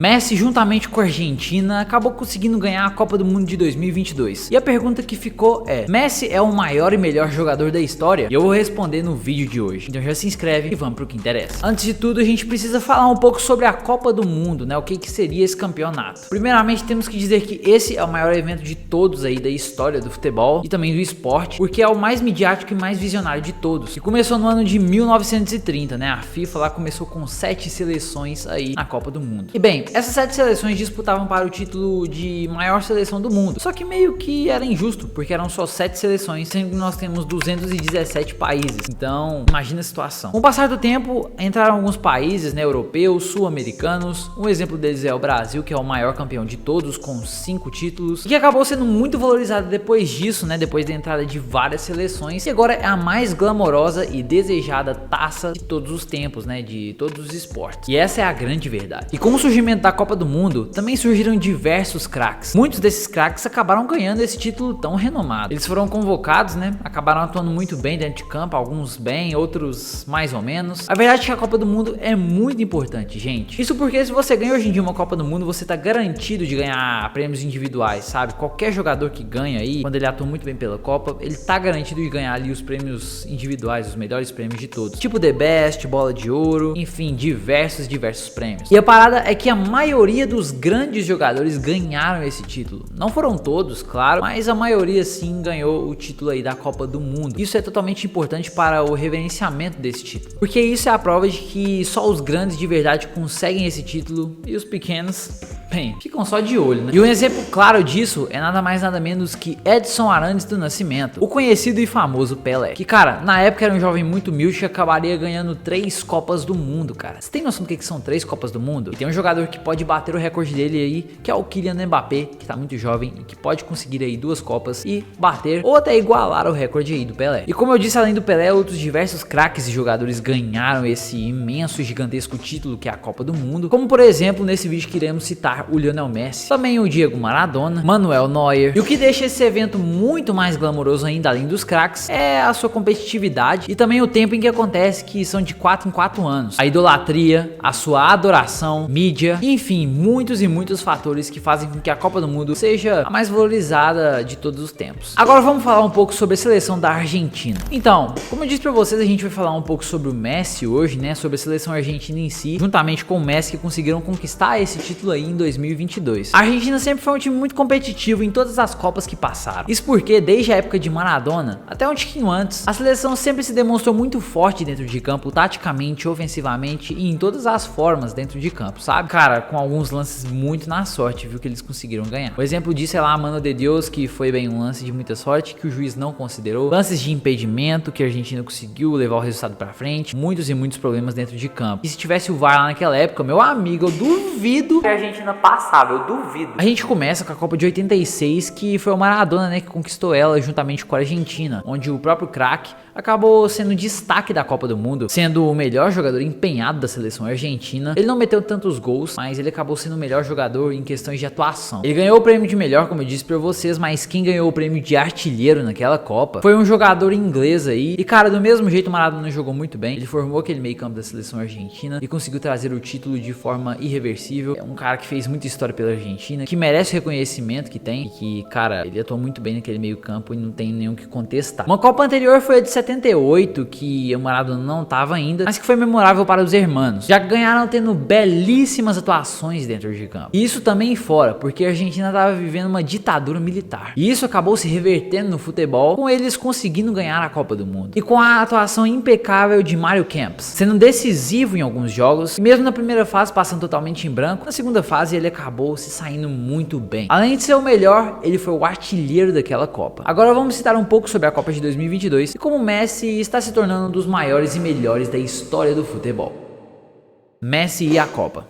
Messi, juntamente com a Argentina, acabou conseguindo ganhar a Copa do Mundo de 2022. E a pergunta que ficou é: Messi é o maior e melhor jogador da história? E eu vou responder no vídeo de hoje. Então já se inscreve e vamos pro que interessa. Antes de tudo, a gente precisa falar um pouco sobre a Copa do Mundo, né? O que seria esse campeonato. Primeiramente, temos que dizer que esse é o maior evento de todos aí da história do futebol e também do esporte, porque é o mais midiático e mais visionário de todos. E começou no ano de 1930, né? A FIFA lá começou com 7 seleções aí na Copa do Mundo. E bem, essas 7 seleções disputavam para o título de maior seleção do mundo. Só que meio que era injusto, porque eram só 7 seleções, sendo que nós temos 217 países. Então, imagina a situação. Com o passar do tempo, entraram alguns países, né, europeus, sul-americanos. Um exemplo deles é o Brasil, que é o maior campeão de todos, com 5 títulos, e que acabou sendo muito valorizado depois disso, né, depois da entrada de várias seleções. E agora é a mais glamourosa e desejada taça de todos os tempos, né, de todos os esportes. E essa é a grande verdade. E com o surgimento da Copa do Mundo, também surgiram diversos craques. Muitos desses craques acabaram ganhando esse título tão renomado. Eles foram convocados, né? Acabaram atuando muito bem dentro de campo, alguns bem, outros mais ou menos. A verdade é que a Copa do Mundo é muito importante, gente. Isso porque se você ganha hoje em dia uma Copa do Mundo, você tá garantido de ganhar prêmios individuais, sabe? Qualquer jogador que ganha aí, quando ele atua muito bem pela Copa, ele tá garantido de ganhar ali os prêmios individuais, os melhores prêmios de todos. Tipo The Best, Bola de Ouro, enfim, diversos prêmios. E a parada é que a maioria dos grandes jogadores ganharam esse título. Não foram todos, claro, mas a maioria sim ganhou o título aí da Copa do Mundo. Isso é totalmente importante para o reverenciamento desse título, porque isso é a prova de que só os grandes de verdade conseguem esse título e os pequenos, bem, ficam só de olho, né? E um exemplo claro disso é nada mais nada menos que Edson Arantes do Nascimento, o conhecido e famoso Pelé, que, cara, na época era um jovem muito humilde que acabaria ganhando 3 Copas do Mundo, cara. Você tem noção do que são 3 Copas do Mundo? E tem um jogador que pode bater o recorde dele aí, que é o Kylian Mbappé, que tá muito jovem e que pode conseguir aí 2 Copas e bater ou até igualar o recorde aí do Pelé. E como eu disse, além do Pelé, outros diversos craques e jogadores ganharam esse imenso, gigantesco título que é a Copa do Mundo, como por exemplo nesse vídeo que iremos citar o Lionel Messi, também o Diego Maradona, Manuel Neuer. E o que deixa esse evento muito mais glamouroso ainda, além dos craques, é a sua competitividade e também o tempo em que acontece, que são de 4 em 4 anos. A idolatria, a sua adoração, mídia, enfim, muitos e muitos fatores que fazem com que a Copa do Mundo seja a mais valorizada de todos os tempos. Agora vamos falar um pouco sobre a seleção da Argentina. Então, como eu disse pra vocês, a gente vai falar um pouco sobre o Messi hoje, né, sobre a seleção argentina em si, juntamente com o Messi, que conseguiram conquistar esse título aí em 2022. A Argentina sempre foi um time muito competitivo em todas as Copas que passaram. Isso porque desde a época de Maradona, até um tiquinho antes, a seleção sempre se demonstrou muito forte dentro de campo, taticamente, ofensivamente e em todas as formas dentro de campo, sabe? Cara, com alguns lances muito na sorte, viu, que eles conseguiram ganhar. O exemplo disso é lá a Mano de Deus, que foi bem um lance de muita sorte, que o juiz não considerou. Lances de impedimento, que a Argentina conseguiu levar o resultado pra frente. Muitos e muitos problemas dentro de campo. E se tivesse o VAR lá naquela época, meu amigo, eu duvido que a Argentina passava, eu duvido. A gente começa com a Copa de 86, que foi o Maradona, né, que conquistou ela juntamente com a Argentina, onde o próprio craque acabou sendo destaque da Copa do Mundo, sendo o melhor jogador empenhado da seleção argentina. Ele não meteu tantos gols, mas ele acabou sendo o melhor jogador em questões de atuação. Ele ganhou o prêmio de melhor, como eu disse pra vocês, mas quem ganhou o prêmio de artilheiro naquela Copa foi um jogador inglês aí. E cara, do mesmo jeito o Maradona jogou muito bem. Ele formou aquele meio campo da seleção argentina e conseguiu trazer o título de forma irreversível. É um cara que fez muita história pela Argentina, que merece o reconhecimento que tem e que, cara, ele atuou muito bem naquele meio campo e não tem nenhum que contestar. Uma Copa anterior foi a de 78, que o Maradona não tava ainda, mas que foi memorável para os hermanos, já que ganharam tendo belíssimas atuações dentro de campo. E isso também fora, porque a Argentina tava vivendo uma ditadura militar. E isso acabou se revertendo no futebol, com eles conseguindo ganhar a Copa do Mundo. E com a atuação impecável de Mario Kempes, sendo decisivo em alguns jogos, e mesmo na primeira fase passando totalmente em branco, na segunda fase ele acabou se saindo muito bem. Além de ser o melhor, ele foi o artilheiro daquela Copa. Agora vamos citar um pouco sobre a Copa de 2022 e como o Messi está se tornando um dos maiores e melhores da história do futebol. Messi e a Copa.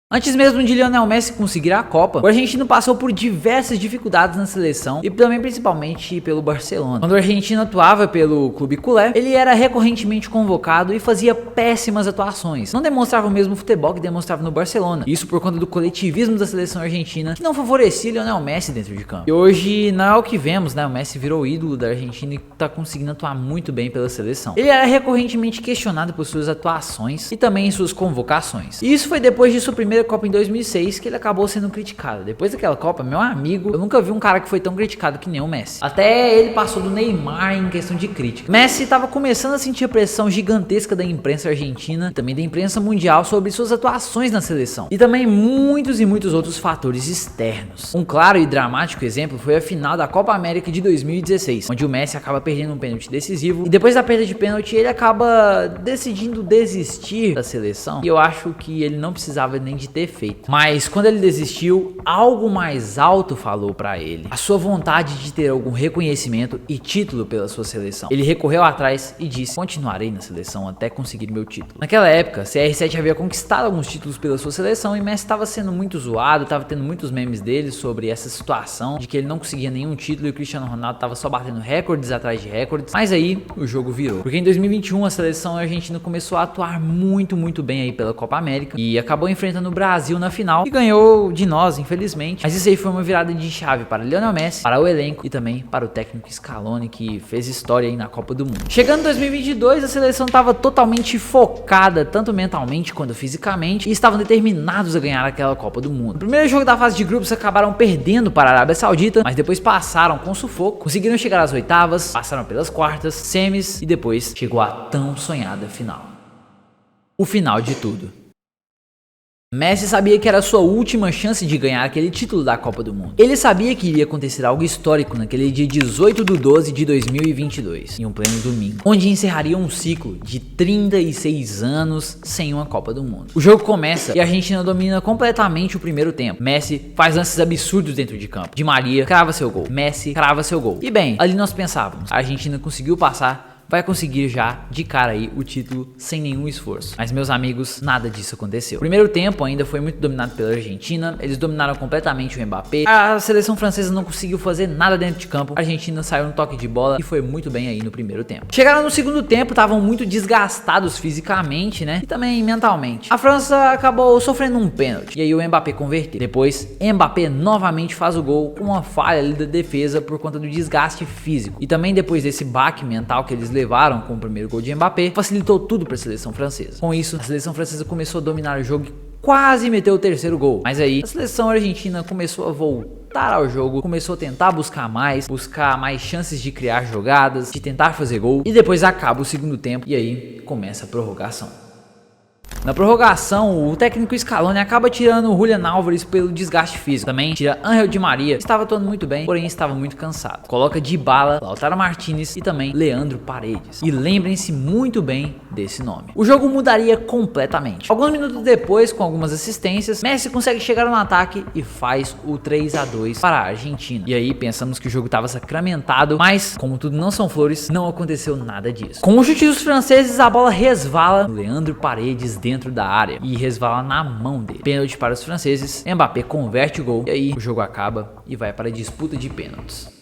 Antes mesmo de Lionel Messi conseguir a Copa, o argentino passou por diversas dificuldades na seleção e também principalmente pelo Barcelona. Quando o argentino atuava pelo clube culé, ele era recorrentemente convocado e fazia péssimas atuações. Não demonstrava o mesmo futebol que demonstrava no Barcelona. Isso por conta do coletivismo da seleção argentina, que não favorecia Lionel Messi dentro de campo. E hoje não é o que vemos, né? O Messi virou ídolo da Argentina e tá conseguindo atuar muito bem pela seleção. Ele era recorrentemente questionado por suas atuações e também suas convocações. E isso foi depois de sua primeira Copa em 2006 que ele acabou sendo criticado. Depois daquela Copa, meu amigo, eu nunca vi um cara que foi tão criticado que nem o Messi. Até ele passou do Neymar em questão de crítica. Messi estava começando a sentir a pressão gigantesca da imprensa argentina e também da imprensa mundial sobre suas atuações na seleção. E também muitos e muitos outros fatores externos. Um claro e dramático exemplo foi a final da Copa América de 2016, onde o Messi acaba perdendo um pênalti decisivo e depois da perda de pênalti ele acaba decidindo desistir da seleção. E eu acho que ele não precisava nem de ter feito. Mas quando ele desistiu, algo mais alto falou pra ele. A sua vontade de ter algum reconhecimento e título pela sua seleção. Ele recorreu atrás e disse: continuarei na seleção até conseguir meu título. Naquela época, CR7 havia conquistado alguns títulos pela sua seleção e Messi estava sendo muito zoado, estava tendo muitos memes dele sobre essa situação de que ele não conseguia nenhum título e o Cristiano Ronaldo estava só batendo recordes atrás de recordes. Mas aí o jogo virou, porque em 2021 a seleção argentina começou a atuar muito bem aí pela Copa América e acabou enfrentando o Brasil na final e ganhou de nós, infelizmente. Mas isso aí foi uma virada de chave para Lionel Messi, para o elenco e também para o técnico Scaloni, que fez história aí na Copa do Mundo. Chegando em 2022, a seleção estava totalmente focada, tanto mentalmente quanto fisicamente, e estavam determinados a ganhar aquela Copa do Mundo. No primeiro jogo da fase de grupos acabaram perdendo para a Arábia Saudita, mas depois passaram com sufoco, conseguiram chegar às oitavas, passaram pelas quartas, semis e depois chegou a tão sonhada final. O final de tudo. Messi sabia que era a sua última chance de ganhar aquele título da Copa do Mundo. Ele sabia que iria acontecer algo histórico naquele dia 18/12 de 2022, em um pleno domingo, onde encerraria um ciclo de 36 anos sem uma Copa do Mundo. O jogo começa e a Argentina domina completamente o primeiro tempo. Messi faz lances absurdos dentro de campo. Di Maria crava seu gol. Messi crava seu gol. E bem, ali nós pensávamos, a Argentina conseguiu passar, vai conseguir já de cara aí o título sem nenhum esforço. Mas meus amigos, nada disso aconteceu. O primeiro tempo ainda foi muito dominado pela Argentina, eles dominaram completamente o Mbappé, a seleção francesa não conseguiu fazer nada dentro de campo, a Argentina saiu no toque de bola e foi muito bem aí no primeiro tempo. Chegaram no segundo tempo, estavam muito desgastados fisicamente, né, e também mentalmente. A França acabou sofrendo um pênalti, e aí o Mbappé converteu. Depois, Mbappé novamente faz o gol com uma falha ali da defesa por conta do desgaste físico. E também depois desse baque mental que eles levaram com o primeiro gol de Mbappé, facilitou tudo para a seleção francesa. Com isso, a seleção francesa começou a dominar o jogo e quase meteu o terceiro gol. Mas aí, a seleção argentina começou a voltar ao jogo, começou a tentar buscar mais chances de criar jogadas, de tentar fazer gol. E depois acaba o segundo tempo e aí começa a prorrogação. Na prorrogação, o técnico Scaloni acaba tirando o Julián Álvares pelo desgaste físico. Também tira Ángel Di Maria, que estava atuando muito bem, porém estava muito cansado. Coloca Dybala, Lautaro Martínez e também Leandro Paredes. E lembrem-se muito bem desse nome. O jogo mudaria completamente. Alguns minutos depois, com algumas assistências, Messi consegue chegar no ataque e faz o 3-2 para a Argentina. E aí pensamos que o jogo estava sacramentado, mas como tudo não são flores, não aconteceu nada disso. Com o chute dos franceses, a bola resvala no Leandro Paredes dentro da área e resvala na mão dele. Pênalti para os franceses, Mbappé converte o gol e aí o jogo acaba e vai para a disputa de pênaltis.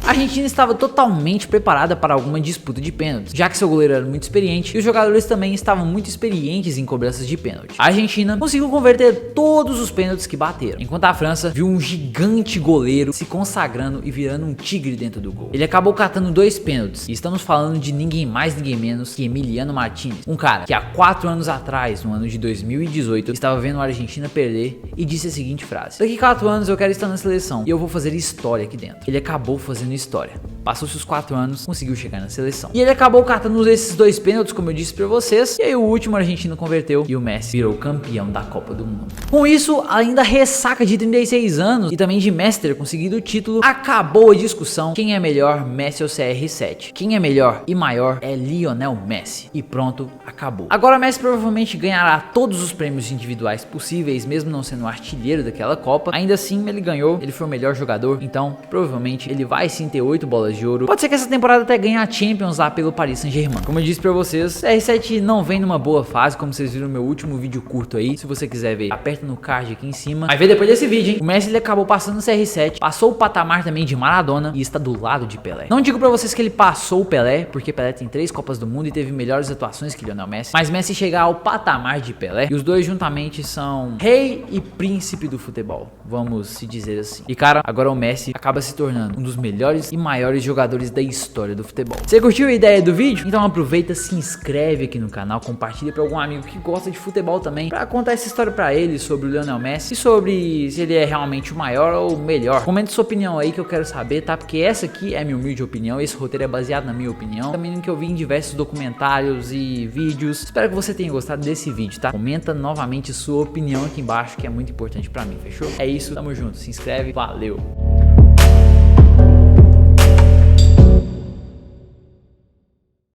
A Argentina estava totalmente preparada para alguma disputa de pênaltis, já que seu goleiro era muito experiente e os jogadores também estavam muito experientes em cobranças de pênalti. A Argentina conseguiu converter todos os pênaltis que bateram, enquanto a França viu um gigante goleiro se consagrando e virando um tigre dentro do gol. Ele acabou catando 2 pênaltis e estamos falando de ninguém mais, ninguém menos que Emiliano Martínez, um cara que há 4 anos atrás, no ano de 2018, estava vendo a Argentina perder e disse a seguinte frase: daqui 4 anos eu quero estar na seleção e eu vou fazer história aqui dentro. Ele acabou fazendo história. Passou-se os 4 anos, conseguiu chegar na seleção. E ele acabou catando esses 2 pênaltis, como eu disse pra vocês. E aí o último argentino converteu e o Messi virou campeão da Copa do Mundo. Com isso, além da ressaca de 36 anos e também de Messi ter conseguido o título, acabou a discussão: quem é melhor, Messi ou CR7? Quem é melhor e maior é Lionel Messi. E pronto, acabou. Agora Messi provavelmente ganhará todos os prêmios individuais possíveis, mesmo não sendo o artilheiro daquela Copa. Ainda assim, ele ganhou, ele foi o melhor jogador, então provavelmente ele vai sim ter 8 bolas de ouro. Pode ser que essa temporada até ganhe a Champions lá pelo Paris Saint-Germain. Como eu disse pra vocês, CR7 não vem numa boa fase, como vocês viram no meu último vídeo curto aí. Se você quiser ver, aperta no card aqui em cima. Vai ver depois desse vídeo, hein? O Messi ele acabou passando o CR7, passou o patamar também de Maradona e está do lado de Pelé. Não digo pra vocês que ele passou o Pelé, porque Pelé tem 3 Copas do Mundo e teve melhores atuações que Lionel Messi, mas Messi chegar ao patamar de Pelé e os dois juntamente são rei e príncipe do futebol, vamos se dizer assim. E cara, agora o Messi acaba se tornando um dos melhores e maiores melhores jogadores da história do futebol. Você curtiu a ideia do vídeo? Então aproveita, se inscreve aqui no canal, compartilha para algum amigo que gosta de futebol também, para contar essa história para ele sobre o Lionel Messi e sobre se ele é realmente o maior ou o melhor. Comente sua opinião aí que eu quero saber, tá? Porque essa aqui é minha humilde opinião, esse roteiro é baseado na minha opinião, também no que eu vi em diversos documentários e vídeos. Espero que você tenha gostado desse vídeo, tá? Comenta novamente sua opinião aqui embaixo, que é muito importante pra mim, fechou? É isso, tamo junto, se inscreve, valeu!